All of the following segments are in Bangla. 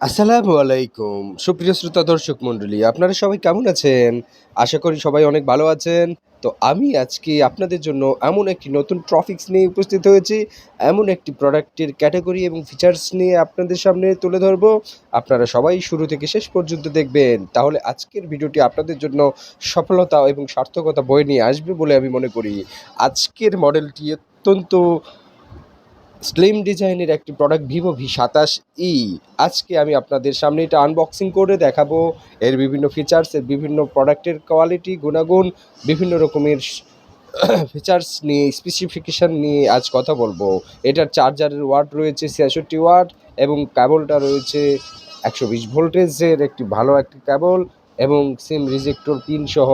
আসসালামু আলাইকুম। সুপ্রিয় শ্রোতা দর্শক মণ্ডলী, আপনারা সবাই কেমন আছেন? আশা করি সবাই অনেক ভালো আছেন। তো আমি আজকে আপনাদের জন্য এমন একটি নতুন টপিকস নিয়ে উপস্থিত হয়েছি। এমন একটি প্রোডাক্টের ক্যাটেগরি এবং ফিচার্স নিয়ে আপনাদের সামনে তুলে ধরব। আপনারা সবাই শুরু থেকে শেষ পর্যন্ত দেখবেন। তাহলে আজকের ভিডিওটি আপনাদের জন্য সফলতা এবং সার্থকতা বয়ে নিয়ে আসবে বলে আমি মনে করি। আজকের মডেলটি অত্যন্ত স্লিম ডিজাইনের একটি প্রোডাক্ট ভিভো ভি27ই। আজকে আমি আপনাদের সামনে এটা আনবক্সিং করে দেখাবো। এর বিভিন্ন ফিচার্স, এর বিভিন্ন প্রোডাক্টের কোয়ালিটি, গুণাগুণ, বিভিন্ন রকমের ফিচার্স নিয়ে, স্পেসিফিকেশন নিয়ে আজ কথা বলবো। এটার চার্জারের ওয়াট রয়েছে 66 ওয়াট এবং কেবলটা রয়েছে 120 ভোল্টেজের একটি ভালো একটি কেবল এবং সিম রিজেক্টর পিন সহ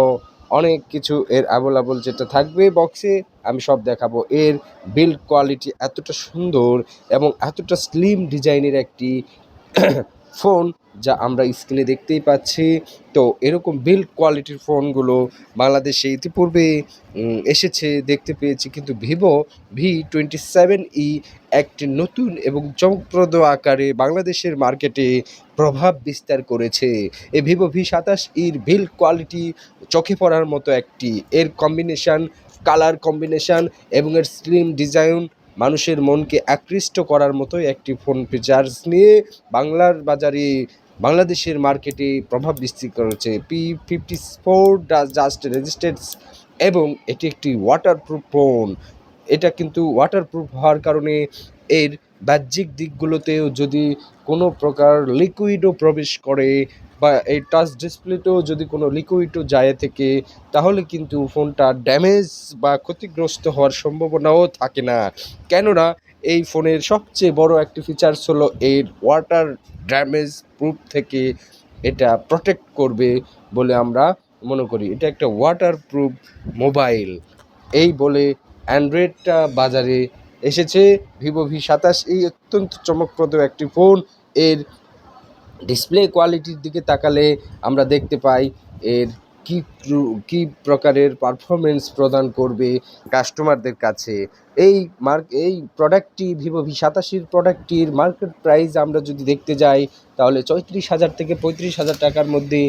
অনেক কিছু এর অ্যাভেলেবল যেটা থাকবে বক্সে আমি সব দেখাবো। এর বিল্ড কোয়ালিটি এতটা সুন্দর এবং এতটা স্লিম ডিজাইনের একটি ফোন যা আমরা স্ক্রিনে দেখতেই পাচ্ছি। তো এরকম বিল্ড কোয়ালিটির ফোনগুলো বাংলাদেশে ইতিপূর্বে এসেছে, দেখতে পেয়েছি, কিন্তু ভিভো ভি27ই একটি নতুন এবং চমকপ্রদ আকারে বাংলাদেশের মার্কেটে প্রভাব বিস্তার করেছে। এই ভিভো ভি27ইর বিল্ড কোয়ালিটি চোখে পড়ার মতো একটি। এর কম্বিনেশান, কালার কম্বিনেশান এবং এর স্লিম ডিজাইন মানুষের মনকে আকৃষ্ট করার মতোই একটি ফোন ফিচার্স নিয়ে বাংলার বাংলাদেশের মার্কেটে প্রভাব বিস্তার করেছে। P54 জাস্ট রেজিস্ট্রেড এবং এটি একটি ওয়াটারপ্রুফ ফোন। এটা কিন্তু ওয়াটারপ্রুফ হওয়ার কারণে এর বাহ্যিক দিকগুলোতেও যদি কোনো প্রকার লিকুইডও প্রবেশ করে বা এই টাচ ডিসপ্লেতেও যদি কোনো লিকুইডও যায় থেকে, তাহলে কিন্তু ফোনটা ড্যামেজ বা ক্ষতিগ্রস্ত হওয়ার সম্ভাবনাও থাকে না। কেননা এই ফোনের সবচেয়ে বড় একটি ফিচার্স হলো এর ওয়াটার ড্যামেজ প্রুফ থেকে এটা প্রোটেক্ট করবে বলে আমরা মনে করি। এটা একটা ওয়াটারপ্রুফ মোবাইল। এই বলে অ্যান্ড্রয়েডটা বাজারে এসেছে। ভিভো ভি27 অত্যন্ত চমকপ্রদ একটি ফোন। এর ডিসপ্লে কোয়ালিটির দিকে তাকালে আমরা দেখতে পাই এর কী প্রকারের পারফরমেন্স প্রদান করবে কাস্টমারদের কাছে। এই প্রোডাক্টটি ভিভো ভি27 প্রোডাক্টটির মার্কেট প্রাইস আমরা যদি দেখতে যাই তাহলে 34,000 থেকে 35,000 টাকার মধ্যে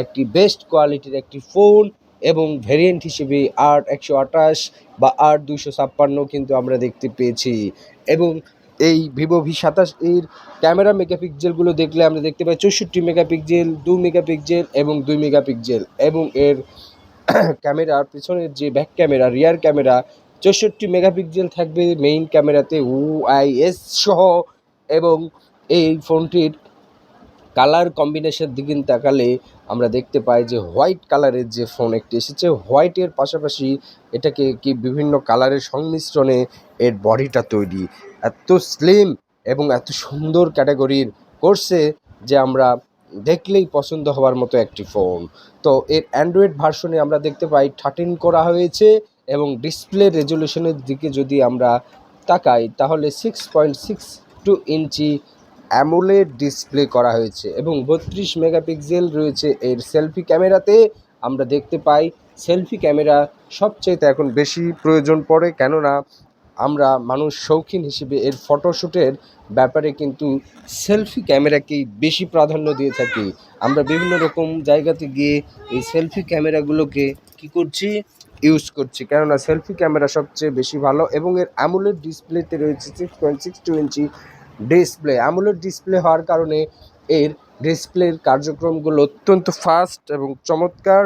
একটি বেস্ট কোয়ালিটির একটি ফোন এবং ভেরিয়েন্ট হিসেবে 8128 বা 8256 কিন্তু আমরা দেখতে পেয়েছি। এবং এই ভিভো ভি27 ক্যামেরা মেগাপিক্সেলগুলো দেখলে আমরা দেখতে পাই 64 মেগাপিক্সেল, 2 মেগাপিক্সেল এবং 2 মেগাপিক্সেল এবং এর ক্যামেরার পিছনের যে back camera, rear camera 64 megapixel থাকবে মেইন ক্যামেরাতে OIS সহ। এবং এই ফোনটির কালার কম্বিনেশন দিকে তাকালে আমরা দেখতে পাই যে হোয়াইট কালারের যে ফোন একটি এসেছে, হোয়াইটের পাশাপাশি এটাকে কি বিভিন্ন কালারের সংমিশ্রণে এর বডিটা তৈরি। এত স্লিম এবং এত সুন্দর ক্যাটাগরির করছে যে আমরা দেখলেই পছন্দ হওয়ার মতো একটি ফোন। তো এর অ্যান্ড্রয়েড ভার্সনে আমরা দেখতে পাই 13 করা হয়েছে এবং ডিসপ্লে রেজলিউশনের দিকে যদি আমরা তাকাই তাহলে 6.62 ইঞ্চি অ্যামোলেড ডিসপ্লে করা হয়েছে এবং 32 মেগাপিক্সেল রয়েছে এর সেলফি ক্যামেরাতে। আমরা দেখতে পাই সেলফি ক্যামেরা সবচাইতে এখন বেশি প্রয়োজন পড়ে, কেননা আমরা মানুষ শৌখিন হিসেবে এর ফটোশ্যুটের ব্যাপারে কিন্তু সেলফি ক্যামেরাকেই বেশি প্রাধান্য দিয়ে থাকি। আমরা বিভিন্ন রকম জায়গাতে গিয়ে এই সেলফি ক্যামেরাগুলোকে কী করছি, ইউজ করছি, কেননা সেলফি ক্যামেরা সবচেয়ে বেশি ভালো এবং এর অ্যামোলেড ডিসপ্লেতে রয়েছে 6.62 ইঞ্চি ডিসপ্লে। অ্যামোলেড ডিসপ্লে হওয়ার কারণে এর ডিসপ্লের কার্যক্রমগুলো অত্যন্ত ফাস্ট এবং চমৎকার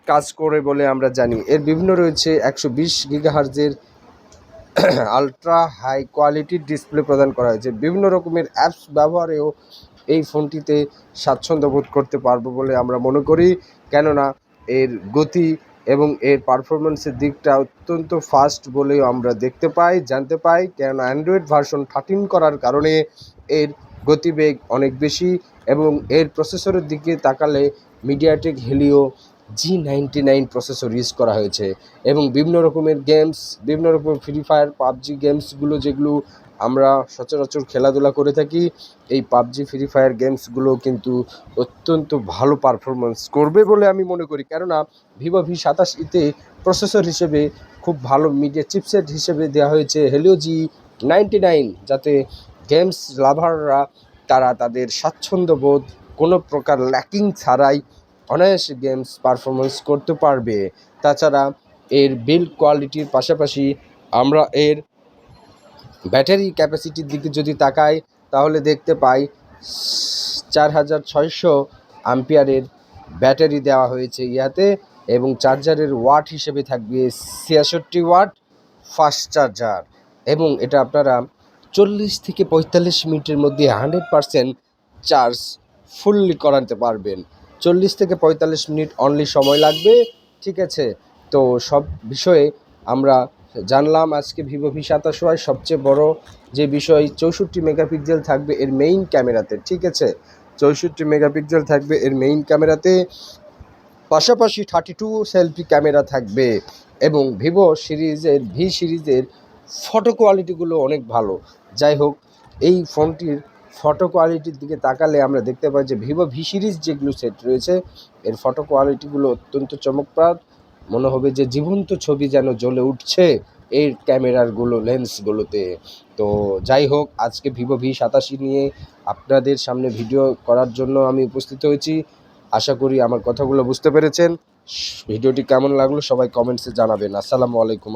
কাজ করে বলে আমরা জানি। এর বিভিন্ন রয়েছে 120 গিগাহার্জের আলট্রা হাই কোয়ালিটির ডিসপ্লে প্রদান করা হয়েছে। বিভিন্ন রকমের অ্যাপস ব্যবহারেও এই ফোনটিতে স্বাচ্ছন্দ্য বোধ করতে পারবো বলে আমরা মনে করি, কেননা এর গতি এবং এর পারফরমেন্সের দিকটা অত্যন্ত ফাস্ট বলেও আমরা দেখতে পাই, জানতে পাই, কেননা অ্যান্ড্রয়েড ভার্সন 13 করার কারণে এর গতিবেগ অনেক বেশি। এবং এর প্রসেসরের দিকে তাকালে MediaTek Helio G99 processor use করা হয়েছে এবং বিভিন্ন রকমের গেমস, বিভিন্ন রকমের ফ্রি ফায়ার, পাবজি গেমসগুলো যেগুলো আমরা সচরাচর খেলাধুলা করে থাকি, এই পাবজি, ফ্রি ফায়ার গেমসগুলো কিন্তু অত্যন্ত ভালো পারফরমেন্স করবে বলে আমি মনে করি, কেননা ভিভো ভি27তে প্রসেসর হিসেবে খুব ভালো মিডিয়া চিপসেট হিসেবে দেওয়া হয়েছে হেলিও G99, যাতে গেমস লাভাররা তারা তাদের স্বাচ্ছন্দ্যবোধ কোনো প্রকার ল্যাকিং ছাড়াই অনায়াসে গেমস পারফরমেন্স করতে পারবে। তাছাড়া এর বিল্ড কোয়ালিটির পাশাপাশি আমরা এর ব্যাটারি ক্যাপাসিটির দিকে যদি তাকাই তাহলে দেখতে পাই 4600 অ্যাম্পিয়ারের ব্যাটারি দেওয়া হয়েছে ইয়াতে, এবং চার্জারের ওয়াট হিসেবে থাকবে 66 ওয়াট ফাস্ট চার্জার, এবং এটা আপনারা 40 থেকে 45 মিনিটের মধ্যে 100% চার্জ ফুললি করাতে পারবেন। 40 থেকে 45 মিনিট অনলি সময় লাগবে, ঠিক আছে। তো সব বিষয়ে আমরা জানলাম আজকে ভিভো V27 সবচেয়ে বড় যে বিষয় 64 মেগাপিক্সেল থাকবে এর মেইন ক্যামেরাতে, ঠিক আছে। 64 মেগাপিক্সেল থাকবে এর মেইন ক্যামেরাতে, পাশাপাশি 32 সেলফি ক্যামেরা থাকবে, এবং ভিভো সিরিজের সিরিজের ফটো কোয়ালিটিগুলো অনেক ভালো। যাই হোক, এই ফোনটির ফটো কোয়ালিটির দিকে তাকালে আমরা দেখতে পাই যে ভিভো সিরিজ যেগুলো সেট রয়েছে এর ফটো কোয়ালিটিগুলো অত্যন্ত চমৎকার, মনে হবে যে জীবন্ত ছবি যেন জ্বলে উঠছে এই ক্যামেরারগুলো লেন্সগুলোতে। তো যাই হোক, আজকে ভিভো V87 নিয়ে আপনাদের সামনে ভিডিও করার জন্য আমি উপস্থিত হয়েছি। আশা করি আমার কথাগুলো বুঝতে পেরেছেন। ভিডিওটি কেমন লাগলো সবাই কমেন্টসে জানাবেন। আসসালামু আলাইকুম।